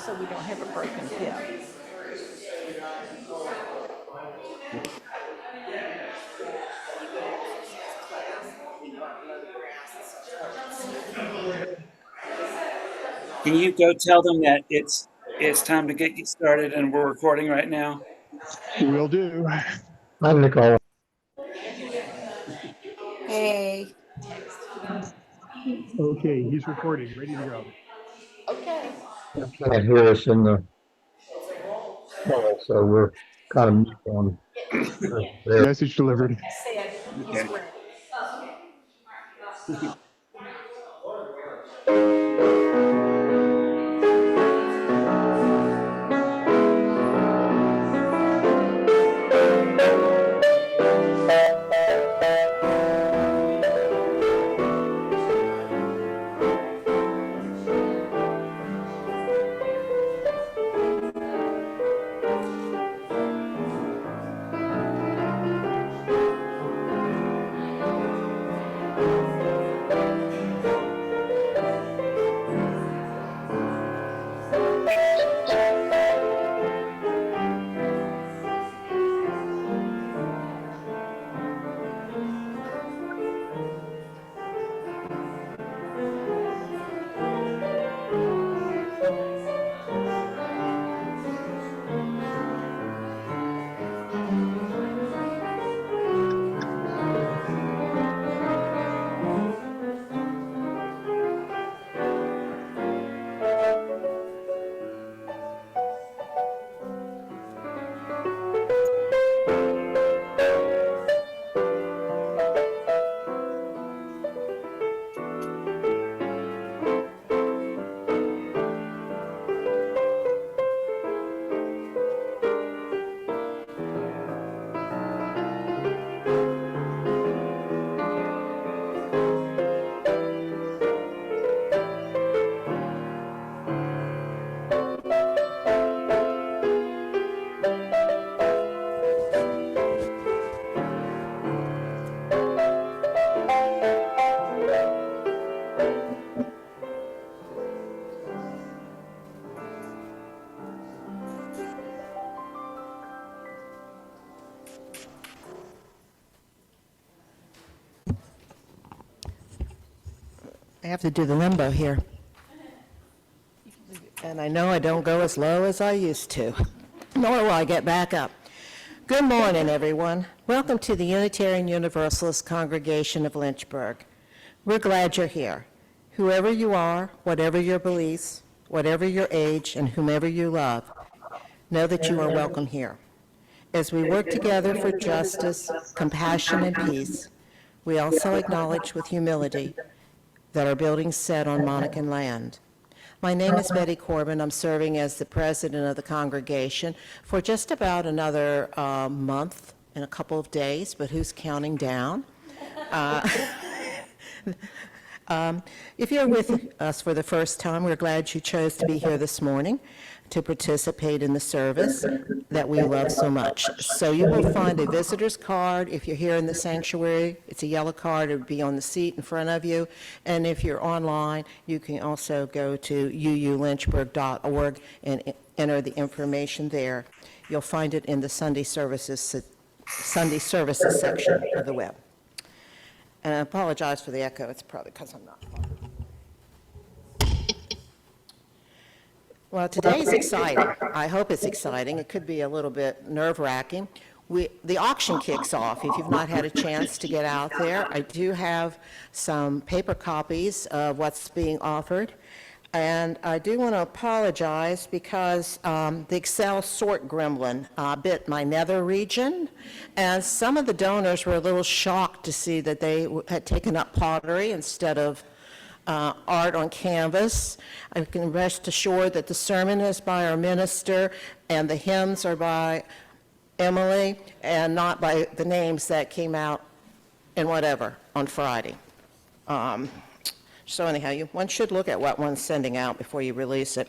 just so we don't have a broken hip. Can you go tell them that it's time to get started and we're recording right now? Will do. I'm Nicole. Hey. Okay, he's recording, ready to go. Okay. Can't hear us in the call, so we're kind of mute on there. Message delivered. Okay. I have to do the limbo here. And I know I don't go as low as I used to, nor will I get back up. Good morning, everyone. Welcome to the Unitarian Universalist Congregation of Lynchburg. We're glad you're here. Whoever you are, whatever your beliefs, whatever your age, and whomever you love, know that you are welcome here. As we work together for justice, compassion, and peace, we also acknowledge with humility that our buildings set on Monacan land. My name is Betty Corbin. I'm serving as the president of the congregation for just about another month and a couple of days, but who's counting down? If you're with us for the first time, we're glad you chose to be here this morning to participate in the service that we love so much. So you will find a visitor's card. If you're here in the sanctuary, it's a yellow card. It would be on the seat in front of you. And if you're online, you can also go to uulynchburg.org and enter the information there. You'll find it in the Sunday services section of the web. And I apologize for the echo. It's probably because I'm not. Well, today's exciting. I hope it's exciting. It could be a little bit nerve-wracking. The auction kicks off. If you've not had a chance to get out there, I do have some paper copies of what's being offered. And I do want to apologize because the Excel sort gremlin bit my nether region, and some of the donors were a little shocked to see that they had taken up pottery instead of art on canvas. I can rest assured that the sermon is by our minister and the hymns are by Emily and not by the names that came out in whatever on Friday. So anyhow, one should look at what one's sending out before you release it.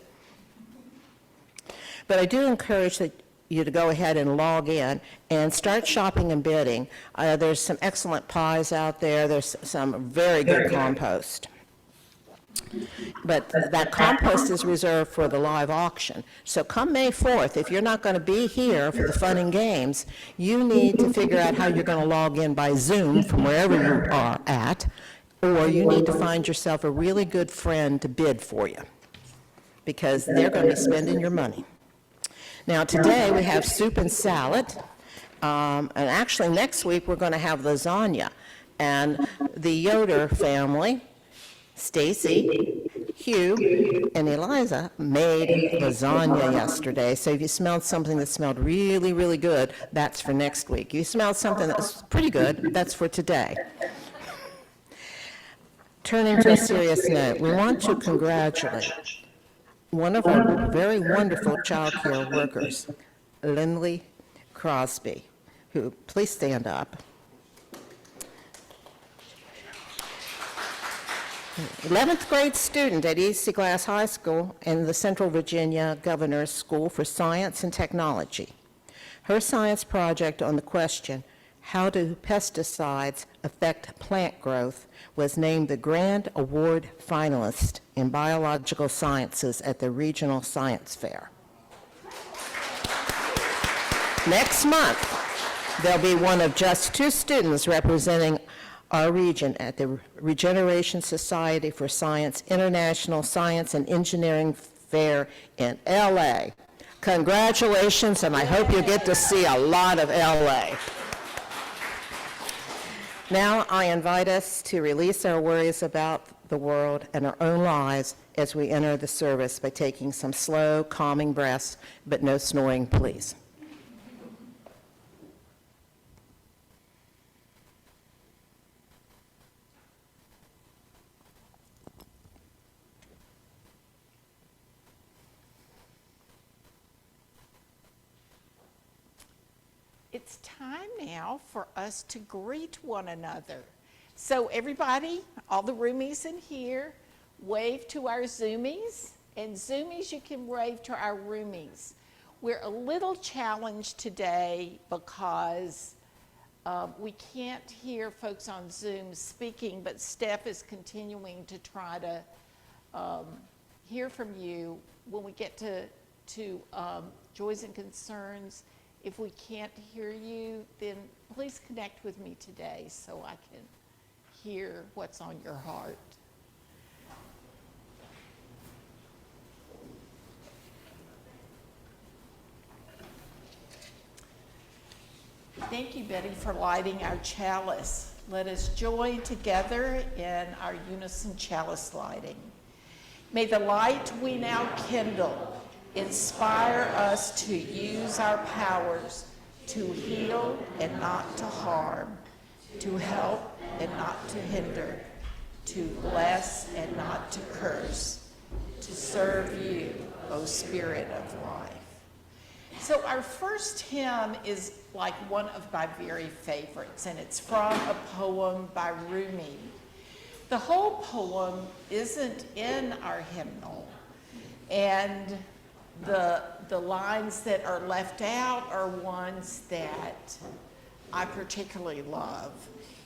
But I do encourage you to go ahead and log in and start shopping and bidding. There's some excellent pies out there. There's some very good compost. But that compost is reserved for the live auction. So come May 4th, if you're not going to be here for the fun and games, you need to figure out how you're going to log in by Zoom from wherever you are at, or you need to find yourself a really good friend to bid for you, because they're going to be spending your money. Now, today we have soup and salad, and actually next week we're going to have lasagna. And the Yoder family, Stacy, Hugh, and Eliza made lasagna yesterday. So if you smelled something that smelled really, really good, that's for next week. If you smelled something that was pretty good, that's for today. Turning to a serious note, we want to congratulate one of our very wonderful child care workers, Lindley Crosby, who, please stand up. 11th grade student at East Glass High School and the Central Virginia Governor's School for Science and Technology. Her science project on the question, how do pesticides affect plant growth, was named the Grand Award finalist in Biological Sciences at the Regional Science Fair. Next month, there'll be one of just 2 students representing our region at the Regeneration Society for Science International Science and Engineering Fair in LA. Congratulations, and I hope you get to see a lot of LA. Now I invite us to release our worries about the world and our own lives as we enter the service by taking some slow, calming breaths, but no snoring, please. It's time now for us to greet one another. So everybody, all the roomies in here, wave to our Zoomies, and Zoomies, you can wave to our roomies. We're a little challenged today because we can't hear folks on Zoom speaking, but Steph is continuing to try to hear from you when we get to joys and concerns. If we can't hear you, then please connect with me today so I can hear what's on your heart. Thank you, Betty, for lighting our chalice. Let us join together in our unison chalice lighting. May the light we now kindle inspire us to use our powers to heal and not to harm, to help and not to hinder, to bless and not to curse, to serve you, O Spirit of life. So our first hymn is like one of my very favorites, and it's from a poem by Rumi. The whole poem isn't in our hymnal, and the lines that are left out are ones that I particularly love.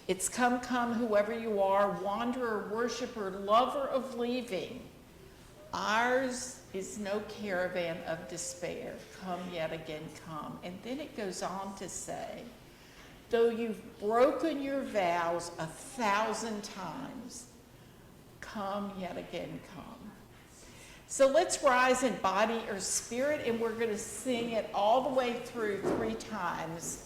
It's come, come, whoever you are, wanderer, worshiper, lover of leaving. Ours is no caravan of despair. Come yet again, come. And then it goes on to say, though you've broken your vows 1,000 times, come yet again, come. So let's rise in body or spirit, and we're going to sing it all the way through 3 times.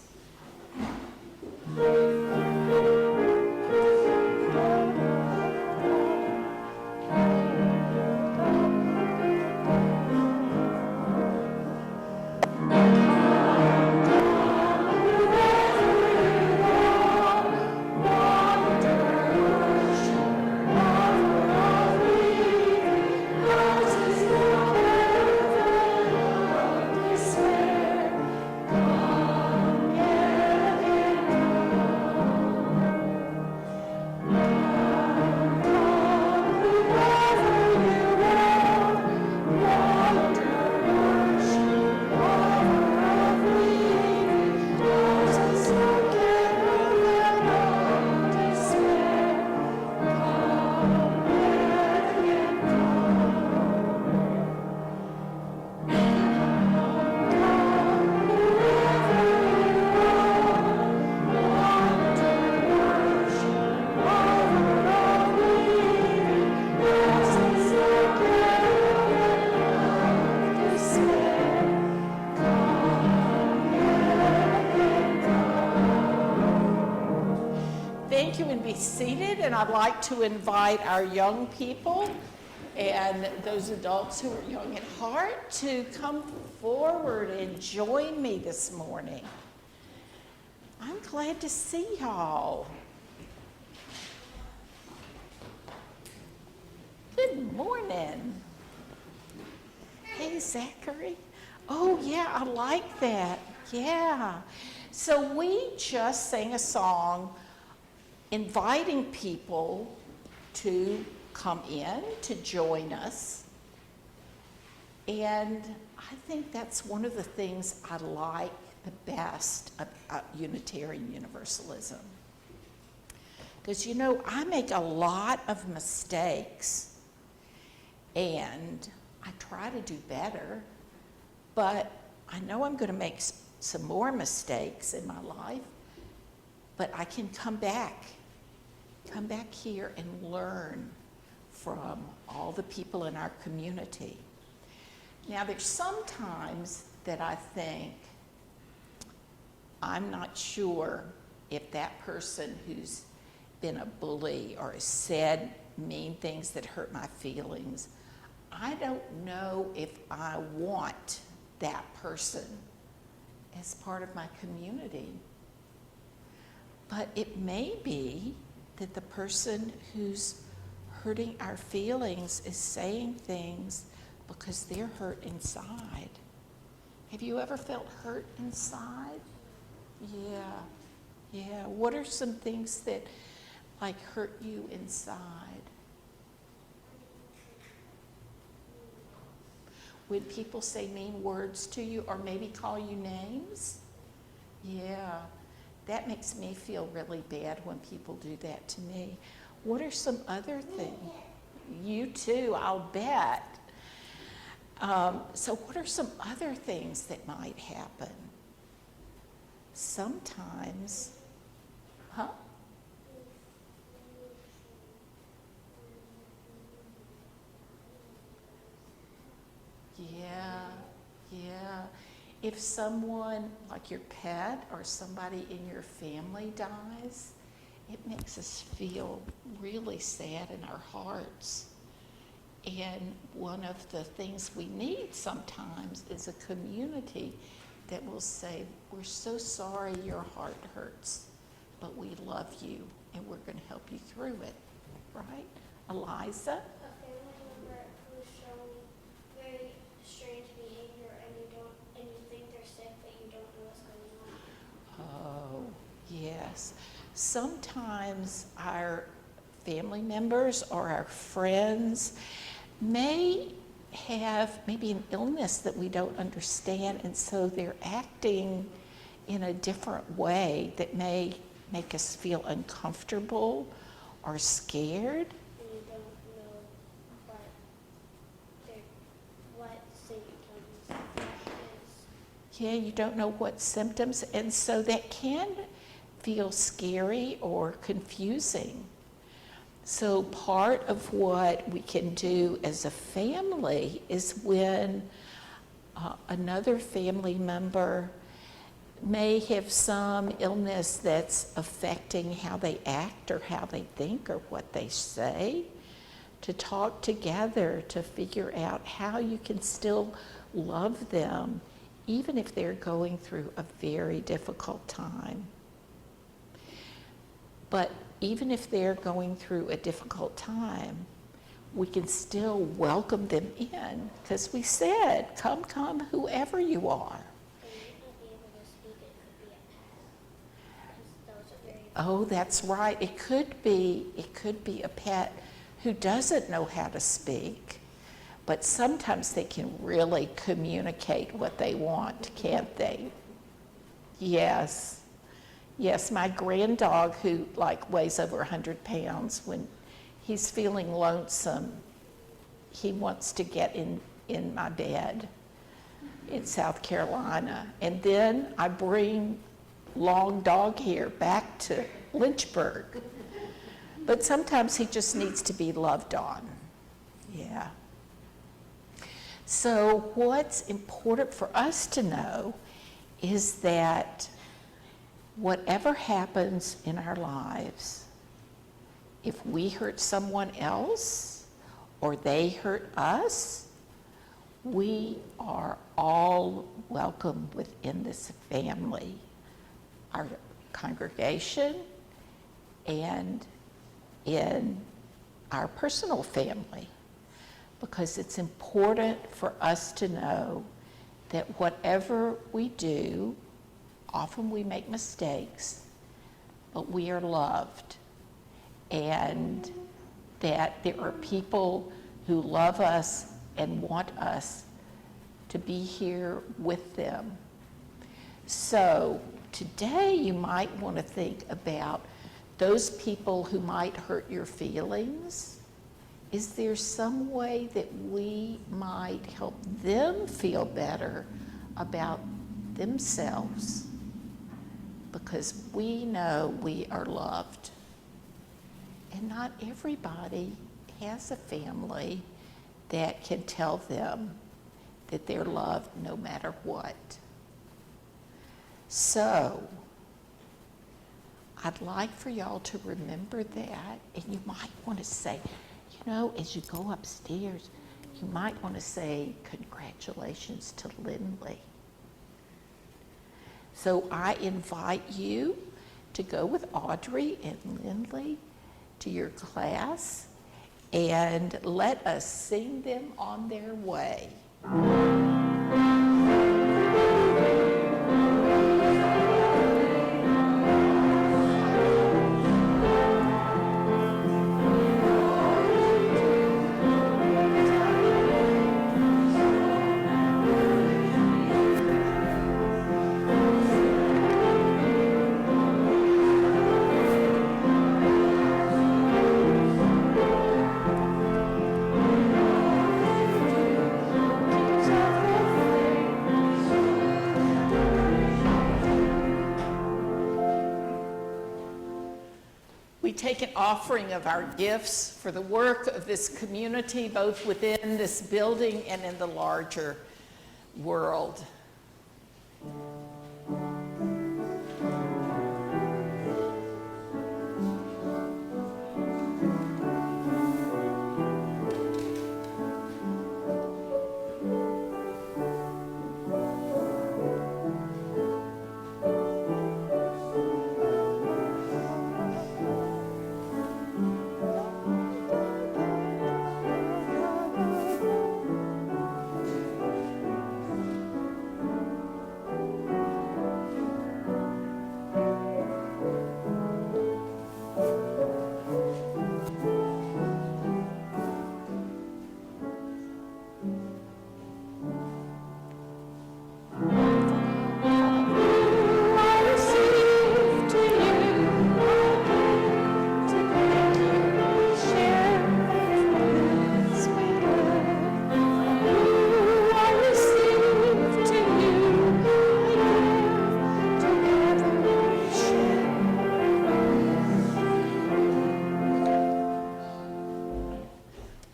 and I'd like to invite our young people and those adults who are young at heart to come forward and join me this morning. I'm glad to see y'all. Good morning. Hey, Zachary. Oh, yeah, I like that. Yeah. So we just sang a song inviting people to come in, to join us. And I think that's one of the things I like the best about Unitarian Universalism. Because, you know, I make a lot of mistakes, and I try to do better, but I know I'm going to make some more mistakes in my life, but I can come back here and learn from all the people in our community. Now, there's some times that I think, I'm not sure if that person who's been a bully or has said mean things that hurt my feelings, I don't know if I want that person as part of my community. But it may be that the person who's hurting our feelings is saying things because they're hurt inside. Have you ever felt hurt inside? Yeah. What are some things that like hurt you inside? When people say mean words to you or maybe call you names? Yeah, that makes me feel really bad when people do that to me. What are some other things? You too, I'll bet. So what are some other things that might happen? Sometimes, huh? Yeah. If someone, like your pet or somebody in your family dies, it makes us feel really sad in our hearts. And one of the things we need sometimes is a community that will say, we're so sorry your heart hurts, but we love you and we're going to help you through it, right? Eliza? A family member who's showing very strange behavior and you think they're sick, but you don't know what's going on. Oh, yes. Sometimes our family members or our friends may have maybe an illness that we don't understand, and so they're acting in a different way that may make us feel uncomfortable or scared. And you don't know what symptoms that is. Yeah, you don't know what symptoms, and so that can feel scary or confusing. So part of what we can do as a family is when another family member may have some illness that's affecting how they act or how they think or what they say, to talk together to figure out how you can still love them even if they're going through a very difficult time. But even if they're going through a difficult time, we can still welcome them in, because we said, come, whoever you are. And you might not be able to speak, it could be a pet. 'Cause those are very Oh, that's right. It could be a pet who doesn't know how to speak, but sometimes they can really communicate what they want, can't they? Yes. Yes, my grand dog, who weighs over 100 pounds, when he's feeling lonesome, he wants to get in my bed in South Carolina. And then I bring long dog hair back to Lynchburg. But sometimes he just needs to be loved on. Yeah. So what's important for us to know is that whatever happens in our lives, if we hurt someone else or they hurt us, we are all welcome within this family, our congregation, and in our personal family, because it's important for us to know that whatever we do, often we make mistakes, but we are loved, and that there are people who love us and want us to be here with them. So today you might want to think about those people who might hurt your feelings. Is there some way that we might help them feel better about themselves? Because we know we are loved. And not everybody has a family that can tell them that they're loved no matter what. So, I'd like for y'all to remember that, and you might want to say, you know, as you go upstairs, you might want to say congratulations to Lindley. So I invite you to go with Audrey and Lindley to your class and let us sing them on their way. We take an offering of our gifts for the work of this community, both within this building and in the larger world.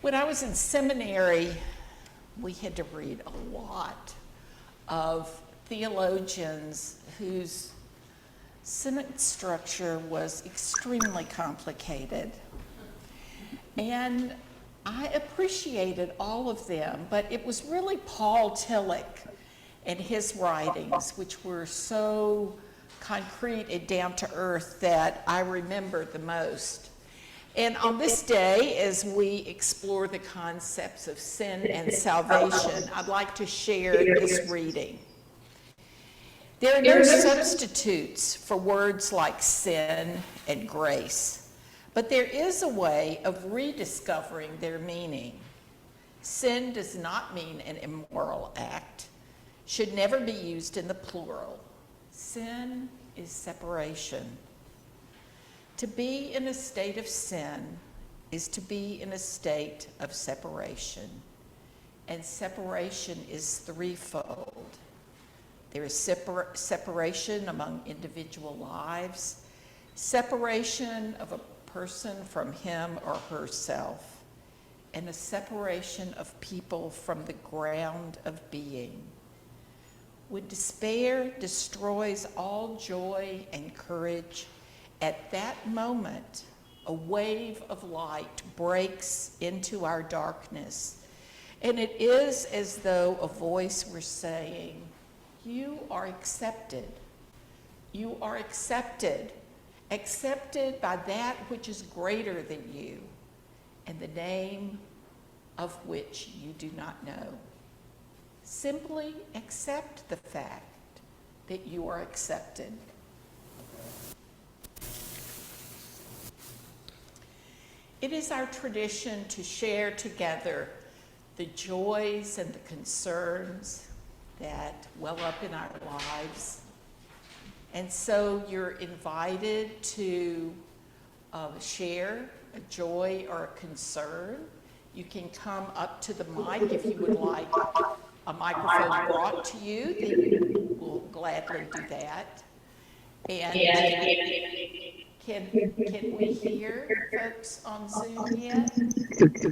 When I was in seminary, we had to read a lot of theologians whose sentence structure was extremely complicated. And I appreciated all of them, but it was really Paul Tillich and his writings, which were so concrete and down to earth, that I remembered the most. And on this day, as we explore the concepts of sin and salvation, I'd like to share this reading. There are no substitutes for words like sin and grace, but there is a way of rediscovering their meaning. Sin does not mean an immoral act, should never be used in the plural. Sin is separation. To be in a state of sin is to be in a state of separation. And separation is threefold. There is separation among individual lives, separation of a person from him or herself, and a separation of people from the ground of being. When despair destroys all joy and courage, at that moment, a wave of light breaks into our darkness. And it is as though a voice were saying, "You are accepted. You are accepted. Accepted by that which is greater than you, and the name of which you do not know. Simply accept the fact that you are accepted." It is our tradition to share together the joys and the concerns that well up in our lives. And so you're invited to share a joy or a concern. You can come up to the mic if you would like a microphone brought to you, then we'll gladly do that. And can we hear folks on Zoom yet?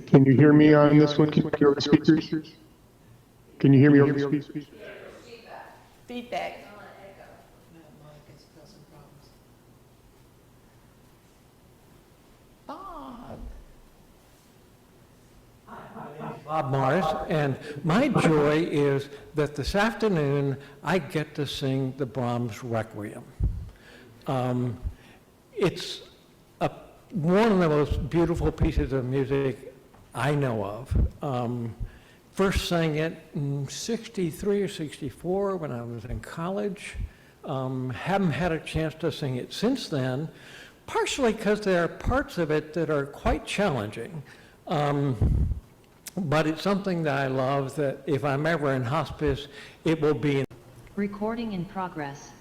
Can you hear me on this one? Can you hear the speakers? Can you hear me over the speakers? Feedback. Bob. Bob Morris, and my joy is that this afternoon I get to sing the Brahms Requiem. It's one of the most beautiful pieces of music I know of. First sang it in 63 or 64 when I was in college. Haven't had a chance to sing it since then, partially because there are parts of it that are quite challenging. But it's something that I love, that if I'm ever in hospice, it will be. Recording in progress.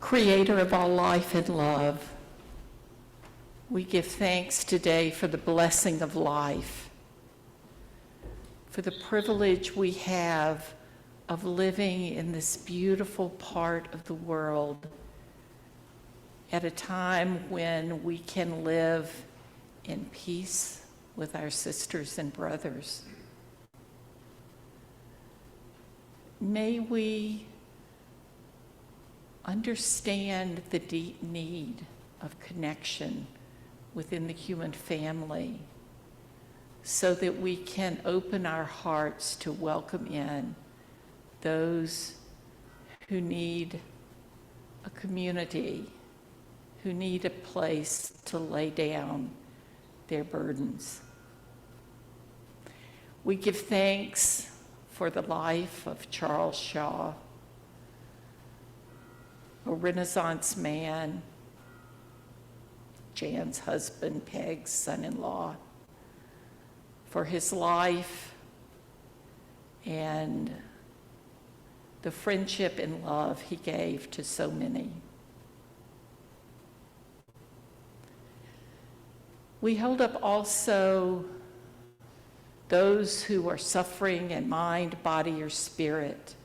Creator of all life and love, we give thanks today for the blessing of life, for the privilege we have of living in this beautiful part of the world at a time when we can live in peace with our sisters and brothers. May we understand the deep need of connection within the human family so that we can open our hearts to welcome in those who need a community, who need a place to lay down their burdens. We give thanks for the life of Charles Shaw, a Renaissance man, Jan's husband, Peg's son-in-law, for his life and the friendship and love he gave to so many. We hold up also those who are suffering in mind, body, or spirit,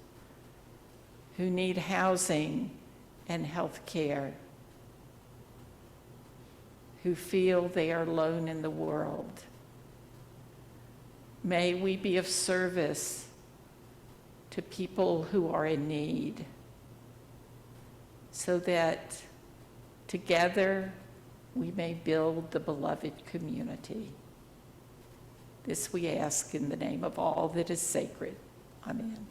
who need housing and health care, who feel they are alone in the world. May we be of service to people who are in need, so that together we may build the beloved community. This we ask in the name of all that is sacred. Amen.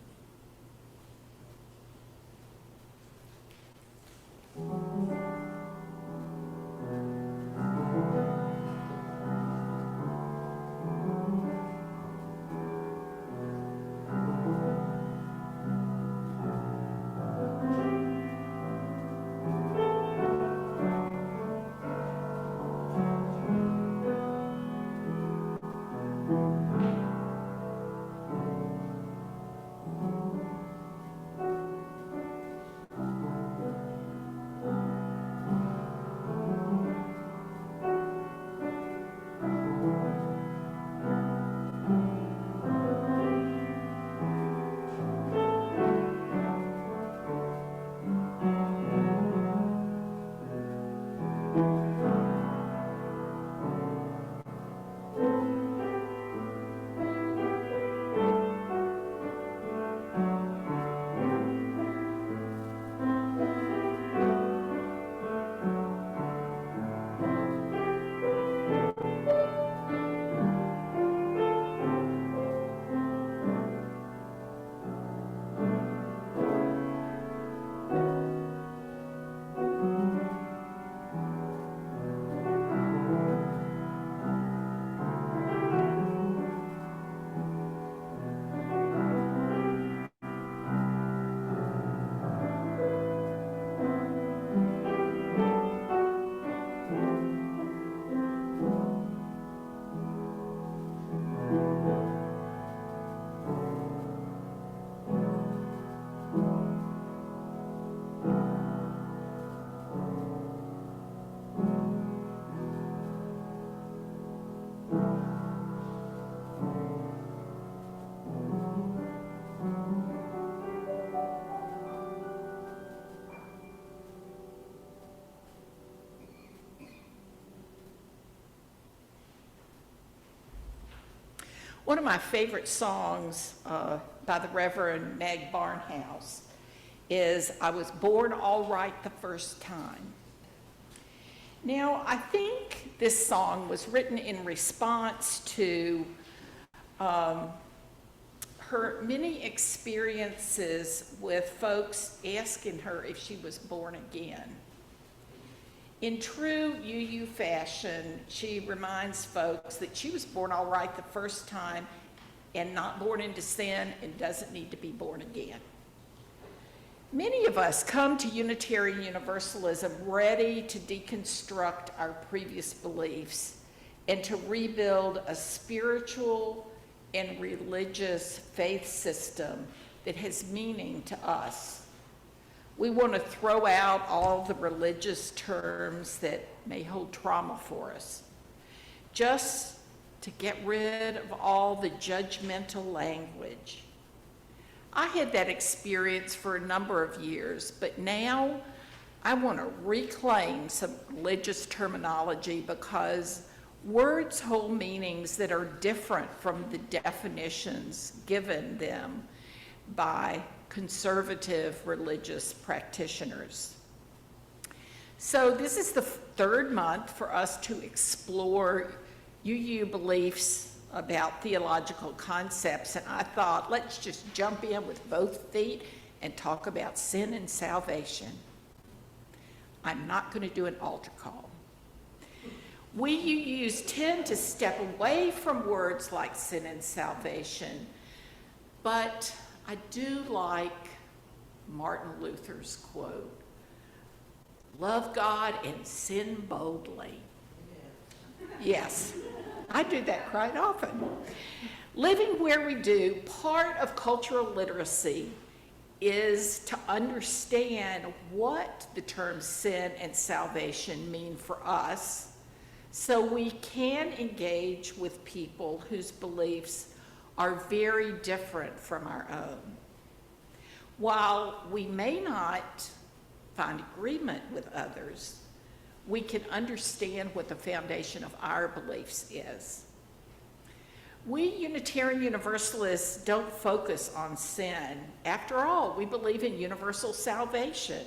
One of my favorite songs by the Reverend Meg Barnhouse is "I Was Born All Right the First Time." Now, I think this song was written in response to her many experiences with folks asking her if she was born again. In true UU fashion, she reminds folks that she was born all right the first time and not born into sin and doesn't need to be born again. Many of us come to Unitarian Universalism ready to deconstruct our previous beliefs and to rebuild a spiritual and religious faith system that has meaning to us. We want to throw out all the religious terms that may hold trauma for us, just to get rid of all the judgmental language. I had that experience for a number of years, but now I want to reclaim some religious terminology because words hold meanings that are different from the definitions given them by conservative religious practitioners. So this is the third month for us to explore UU beliefs about theological concepts, and I thought, let's just jump in with both feet and talk about sin and salvation. I'm not going to do an altar call. We UUs tend to step away from words like sin and salvation, but I do like Martin Luther's quote, "Love God and sin boldly." Yes, I do that quite often. Living where we do, part of cultural literacy is to understand what the terms sin and salvation mean for us, so we can engage with people whose beliefs are very different from our own. While we may not find agreement with others, we can understand what the foundation of our beliefs is. We Unitarian Universalists don't focus on sin. After all, we believe in universal salvation.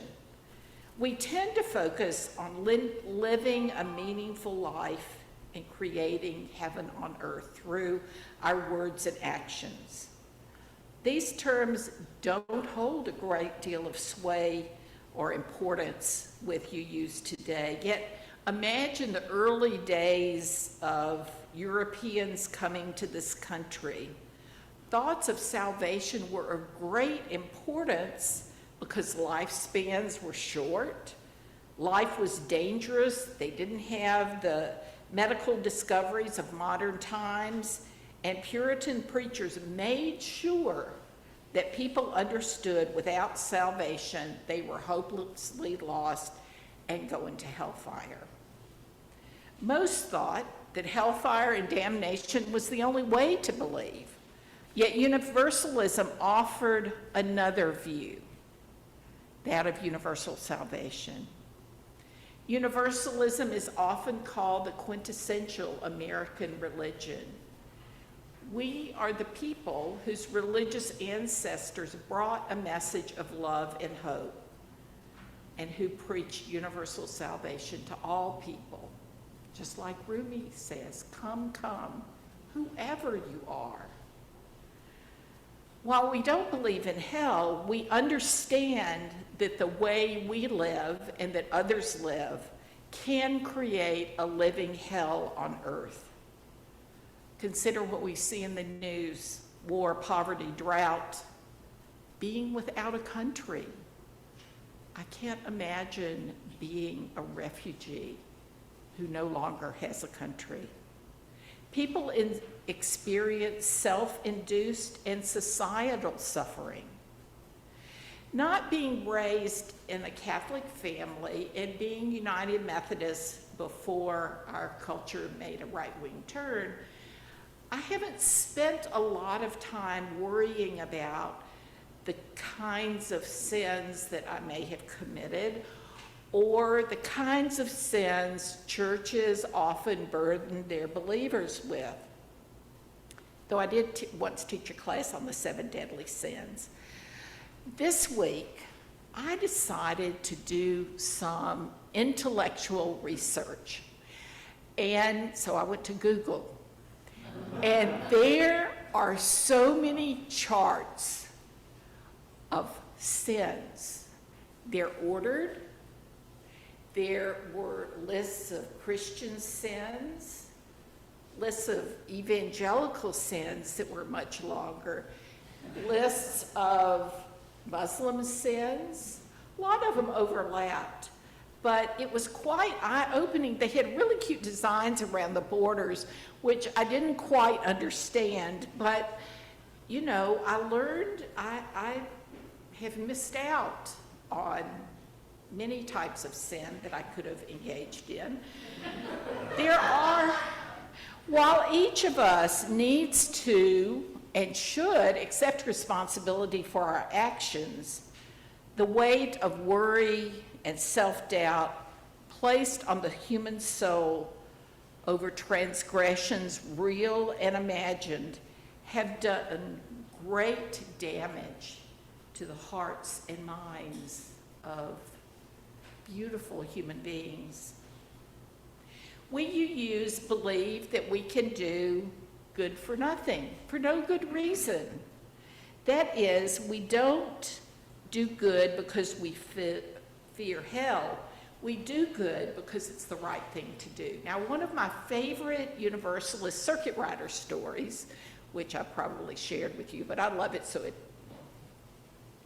We tend to focus on living a meaningful life and creating heaven on earth through our words and actions. These terms don't hold a great deal of sway or importance with UUs today, yet imagine the early days of Europeans coming to this country. Thoughts of salvation were of great importance because lifespans were short, life was dangerous, they didn't have the medical discoveries of modern times, and Puritan preachers made sure that people understood without salvation they were hopelessly lost and going to hellfire. Most thought that hellfire and damnation was the only way to believe, yet Universalism offered another view, that of universal salvation. Universalism is often called the quintessential American religion. We are the people whose religious ancestors brought a message of love and hope, and who preach universal salvation to all people. Just like Rumi says, "Come, come, whoever you are." While we don't believe in hell, we understand that the way we live and that others live can create a living hell on earth. Consider what we see in the news: war, poverty, drought, being without a country. I can't imagine being a refugee who no longer has a country. People experience self-induced and societal suffering. Not being raised in a Catholic family and being United Methodist before our culture made a right-wing turn, I haven't spent a lot of time worrying about the kinds of sins that I may have committed or the kinds of sins churches often burden their believers with. though I did once teach a class on the 7 deadly sins. This week, I decided to do some intellectual research. And so I went to Google. And there are so many charts of sins. They're ordered. There were lists of Christian sins, lists of evangelical sins that were much longer, lists of Muslim sins. A lot of them overlapped, but it was quite eye-opening. They had really cute designs around the borders, which I didn't quite understand, but you know, I learned I have missed out on many types of sin that I could have engaged in. There are, while each of us needs to and should accept responsibility for our actions, the weight of worry and self-doubt placed on the human soul over transgressions, real and imagined, have done great damage to the hearts and minds of beautiful human beings. We believe that we can do good for nothing, for no good reason. That is, we don't do good because we fear hell. We do good because it's the right thing to do. Now, one of my favorite Universalist circuit rider stories, which I probably shared with you, but I love it so it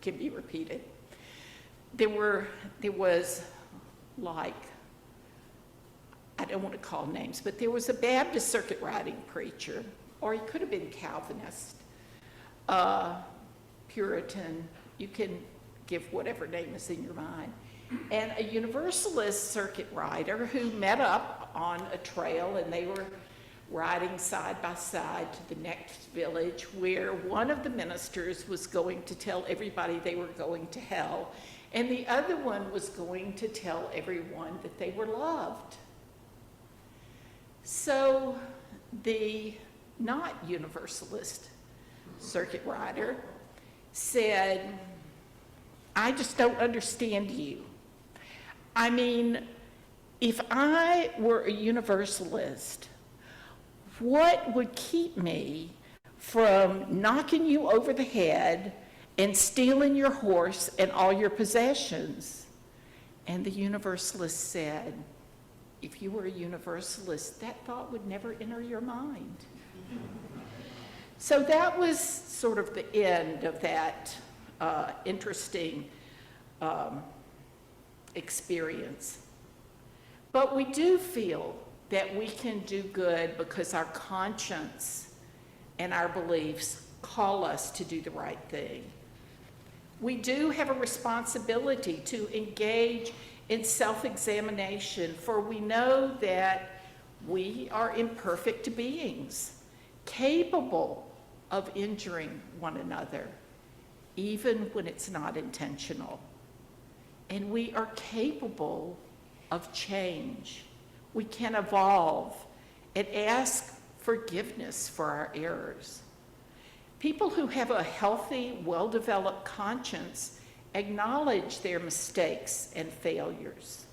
can be repeated. There was like, I don't want to call names, but there was a Baptist circuit riding preacher, or he could have been Calvinist, Puritan, you can give whatever name is in your mind, and a Universalist circuit rider who met up on a trail, and they were riding side by side to the next village, where one of the ministers was going to tell everybody they were going to hell, and the other one was going to tell everyone that they were loved. So the not Universalist circuit rider said, I just don't understand you. I mean, if I were a Universalist, what would keep me from knocking you over the head and stealing your horse and all your possessions? And the Universalist said, if you were a Universalist, that thought would never enter your mind. So that was sort of the end of that interesting experience. But we do feel that we can do good because our conscience and our beliefs call us to do the right thing. We do have a responsibility to engage in self-examination, for we know that we are imperfect beings, capable of injuring one another, even when it's not intentional. And we are capable of change. We can evolve and ask forgiveness for our errors. People who have a healthy, well-developed conscience acknowledge their mistakes and failures.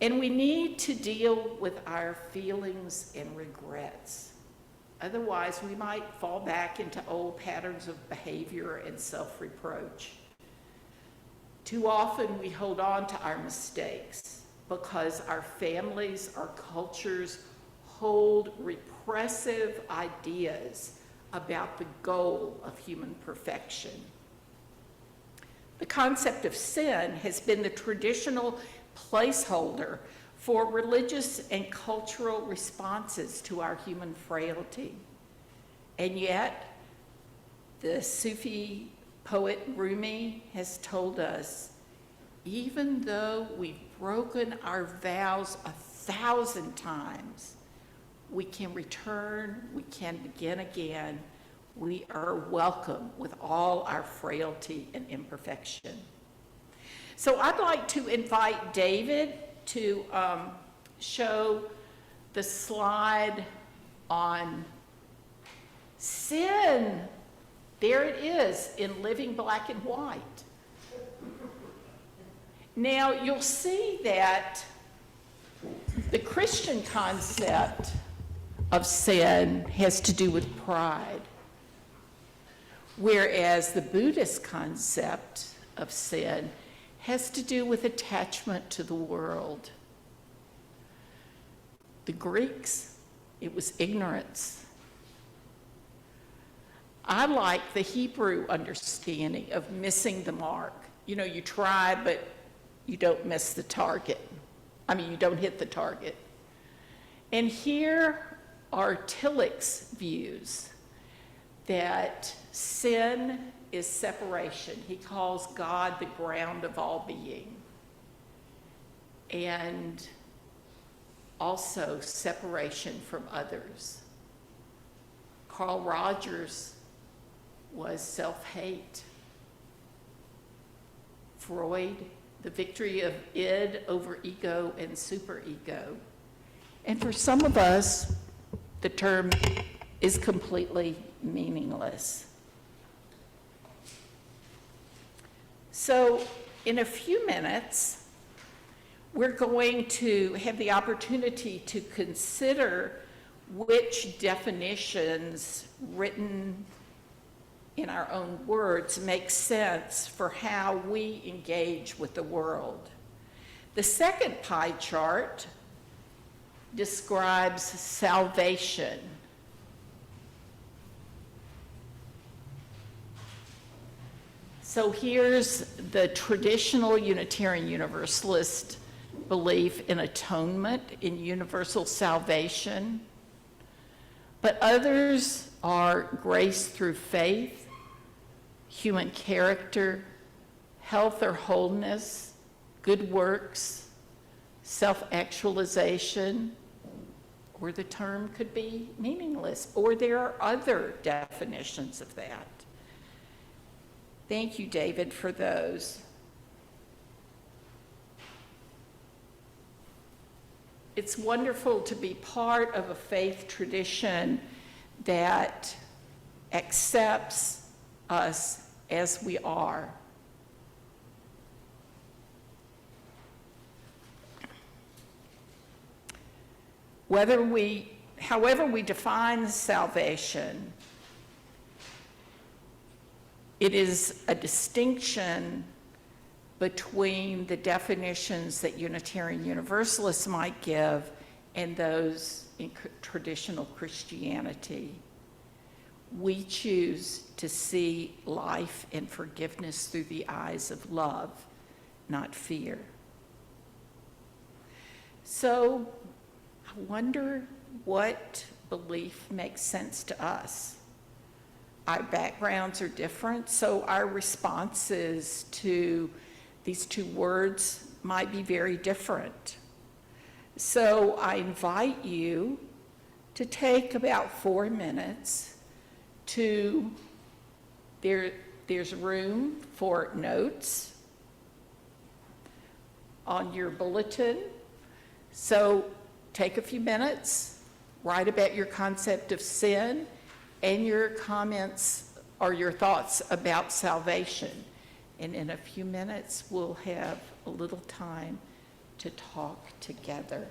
And we need to deal with our feelings and regrets. Otherwise, we might fall back into old patterns of behavior and self-reproach. Too often, we hold on to our mistakes because our families, our cultures hold repressive ideas about the goal of human perfection. The concept of sin has been the traditional placeholder for religious and cultural responses to our human frailty. And yet, the Sufi poet Rumi has told us, even though we've broken our vows 1,000 times, we can return, we can begin again. We are welcome with all our frailty and imperfection. So I'd like to invite David to show the slide on Sin, there it is in living black and white. Now, you'll see that the Christian concept of sin has to do with pride, whereas the Buddhist concept of sin has to do with attachment to the world. The Greeks, it was ignorance. I like the Hebrew understanding of missing the mark. You know, you try, but you don't miss the target. I mean, you don't hit the target. And here are Tillich's views that sin is separation. He calls God the ground of all being. And also separation from others. Carl Rogers was self-hate. Freud, the victory of id over ego and superego. And for some of us, the term is completely meaningless. So in a few minutes, we're going to have the opportunity to consider which definitions written in our own words make sense for how we engage with the world. The second pie chart describes salvation. So here's the traditional Unitarian Universalist belief in atonement, in universal salvation. But others are grace through faith, human character, health or wholeness, good works, self-actualization, or the term could be meaningless, or there are other definitions of that. Thank you, David, for those. It's wonderful to be part of a faith tradition that accepts us as we are. However we define salvation, it is a distinction between the definitions that Unitarian Universalists might give and those in traditional Christianity. We choose to see life and forgiveness through the eyes of love, not fear. So I wonder what belief makes sense to us. Our backgrounds are different, so our responses to these two words might be very different. So I invite you to take about 4 minutes to, there's room for notes on your bulletin. So take a few minutes, write about your concept of sin and your comments or your thoughts about salvation. And in a few minutes, we'll have a little time to talk together.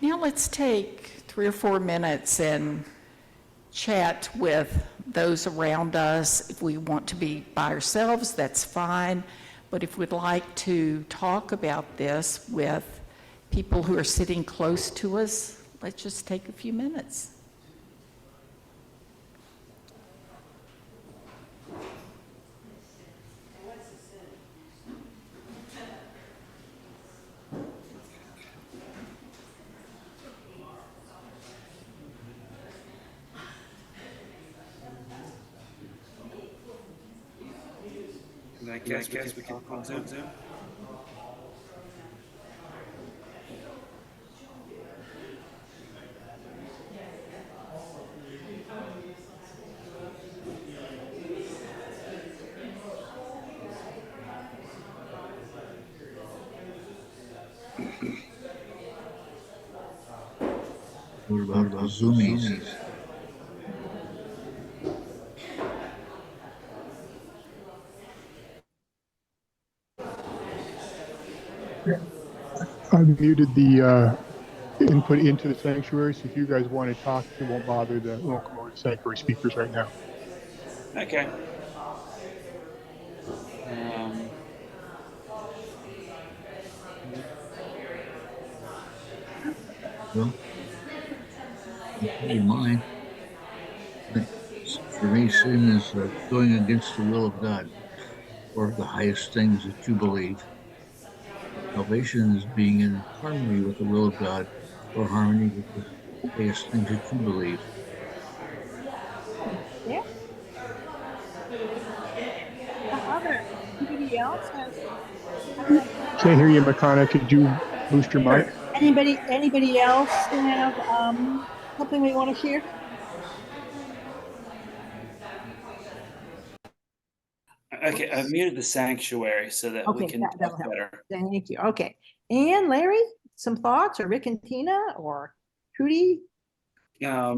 Now let's take 3 or 4 minutes and chat with those around us. If we want to be by ourselves, that's fine. But if we'd like to talk about this with people who are sitting close to us, let's just take a few minutes. I guess we can on Zoom. What about the Zoomies? I've muted the input into the sanctuary, so if you guys want to talk, it won't come over the sanctuary speakers right now. Okay. Well, I'll tell you mine. For me, sin is going against the will of God or the highest things that you believe. Salvation is being in harmony with the will of God or harmony with the highest things that you believe. Yeah. Anybody else have Can't hear you, Makana. Could you boost your mic? anybody else have something we want to share? Okay, I've muted the sanctuary so that we Okay, can that'll talk help. better. Thank you. Okay. And Larry, some thoughts, or Rick and Tina, or Trudy? I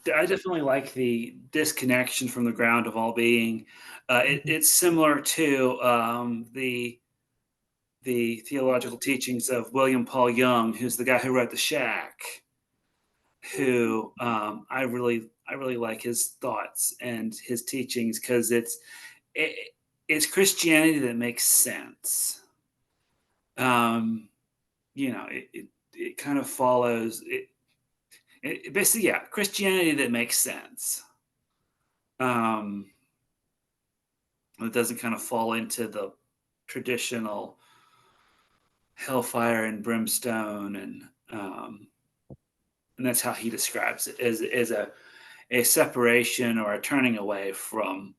definitely like the disconnection from the ground of all being. It's similar to the theological teachings of William Paul Young, who's the guy who wrote The Shack. Who I really like his thoughts and his teachings because it's Christianity that makes sense. It kind of follows it basically, yeah, Christianity that makes sense. It doesn't kind of fall into the traditional hellfire and brimstone, and that's how he describes it as a separation or a turning away from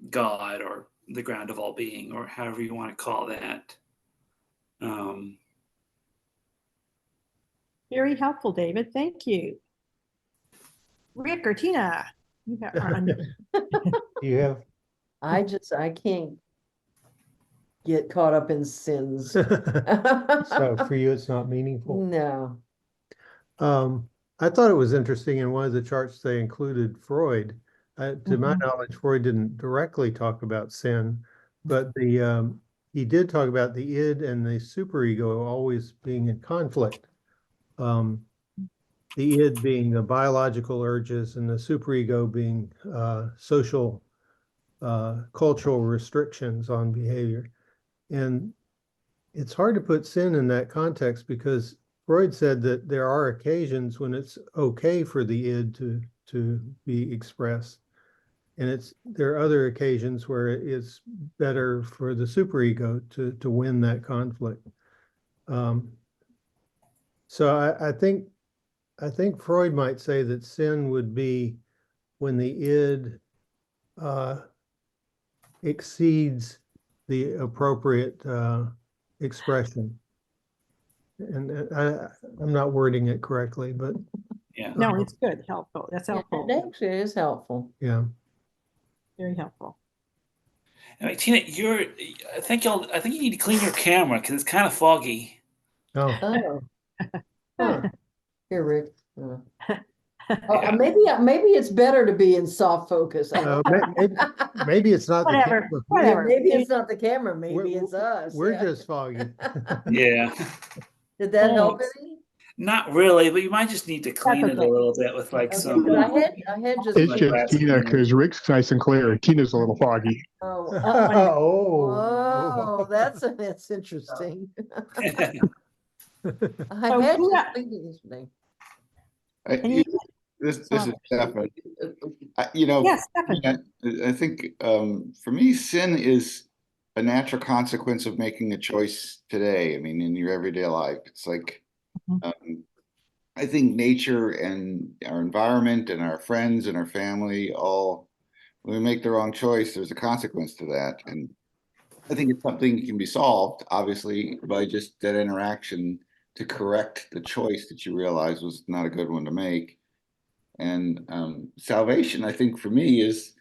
God or the ground of all being, or however you want to call that. Very helpful, David. Thank you. Rick or Tina? You have. I can't get caught up in sins. So for you, it's not meaningful? No. I thought it was interesting in one of the charts they included Freud. To my knowledge, Freud didn't directly talk about sin, but he did talk about the id and the superego always being in conflict. The id being the biological urges and the superego being social, cultural restrictions on behavior. And it's hard to put sin in that context because Freud said that there are occasions when it's okay for the id to be expressed. And there are other occasions where it's better for the superego to win that conflict. So I think Freud might say that sin would be when the id exceeds the appropriate expression. And I'm not wording it correctly, but yeah. No, it's good, helpful. That's helpful. It actually is helpful. Yeah. Very helpful. Anyway, Tina, I think you need to clean your camera because it's kind of foggy. Oh. Oh. Huh. Here, Rick. Maybe it's better to be in soft focus. Maybe it's not the Whatever, camera. whatever. Maybe it's not the camera, We're- maybe it's us. We're yeah. just foggy. Yeah. Did that help Thanks. any? Not really, but you might just need to clean it a okay. little bit with like Okay, some. 'cause I had just. It's Like just last Tina, minute. because Rick's nice and clear. Tina's a little foggy. Oh, Oh. that's interesting. I So had who just got- thinking yesterday. And you- This is Stefan. You know, Yes, Stefan. I think for me, sin is a natural consequence of making a choice today. I mean, in your everyday life, it's like I think nature and our environment and our friends and our family all, when we make the wrong choice, there's a consequence to that. And I think it's something that can be solved, obviously, by just that interaction to correct the choice that you realize was not a good one to make. And salvation, I think, for me is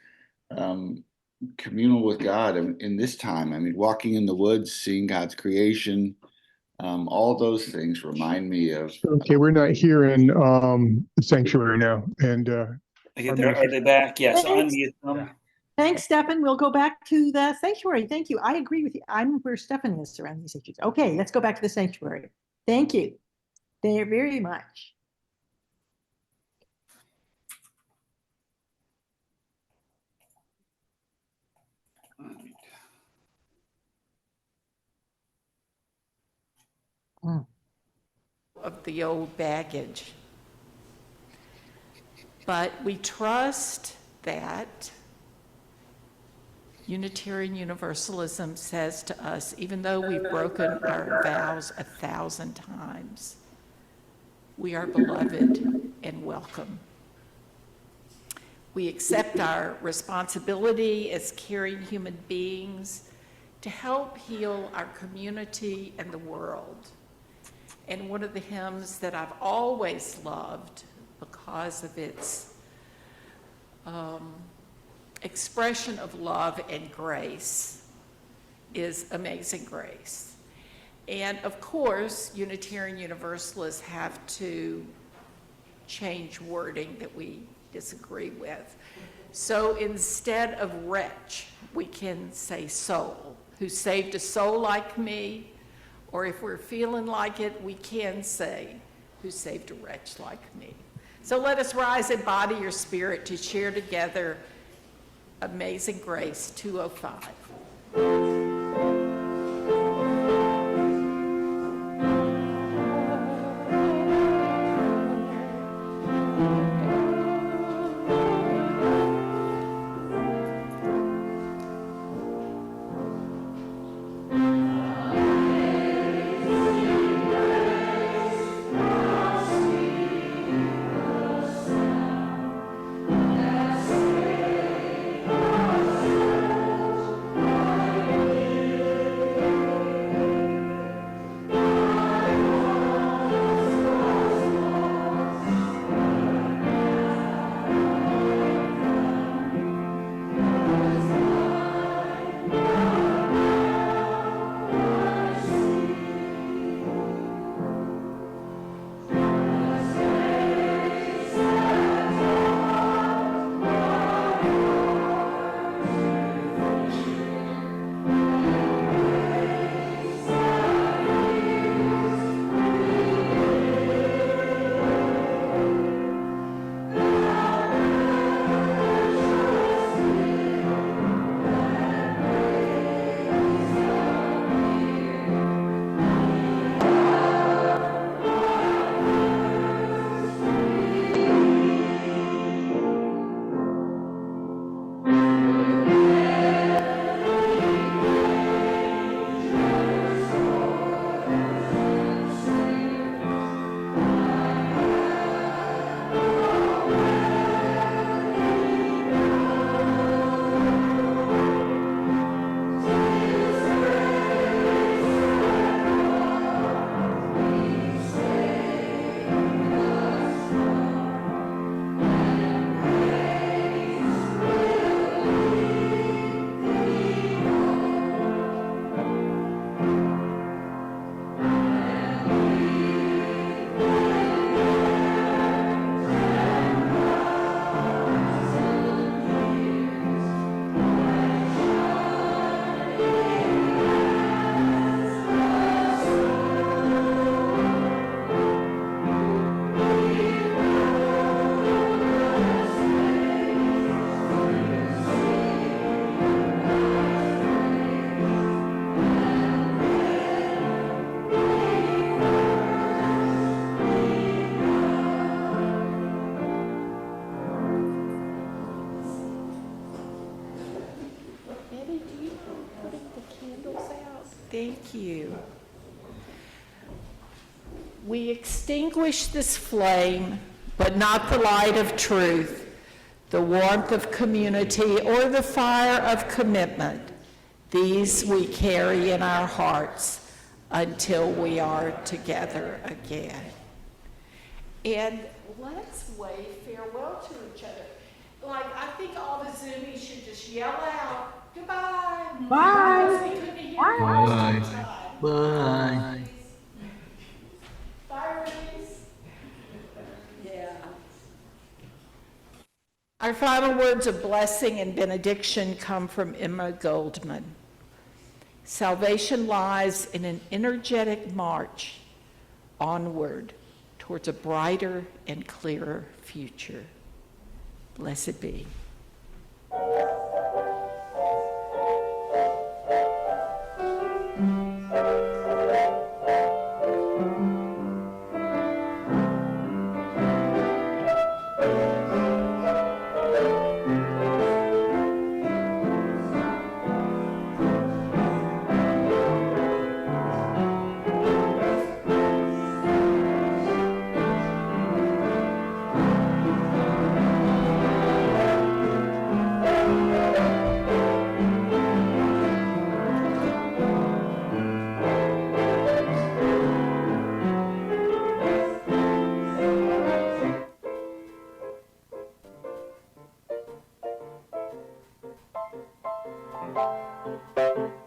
communal with God in this time. I mean, walking in the woods, seeing God's creation, all those things remind me of. Okay, we're not here in the sanctuary now. And Okay, are they back? Yes, unmute them. Thanks, Stefan. We'll go back to the sanctuary. Thank you. I agree with you. I'm where Stefan is around these issues. Okay, let's go back to the sanctuary. Thank you very much. Of the old baggage. But we trust that Unitarian Universalism says to us, even though we've broken our vows 1,000 times, we are beloved and welcome. We accept our responsibility as caring human beings to help heal our community and the world. And one of the hymns that I've always loved because of its expression of love and grace is Amazing Grace. And of course, Unitarian Universalists have to change wording that we disagree with. So instead of wretch, we can say soul, who saved a soul like me. Or if we're feeling like it, we can say, who saved a wretch like me. So let us rise in body or spirit to share together Amazing Grace 205. Thank you. We extinguish this flame, but not the light of truth, the warmth of community, or the fire of commitment. These we carry in our hearts until we are together again. And let's wave farewell to each other. Like, I think all the Zoomies should just yell out, goodbye. Bye. Because we couldn't hear you Bye. most of the time. Bye. Bye, Reese. Yeah. Our final words of blessing and benediction come from Emma Goldman. Salvation lies in an energetic march onward towards a brighter and clearer future. Blessed be. Thank you.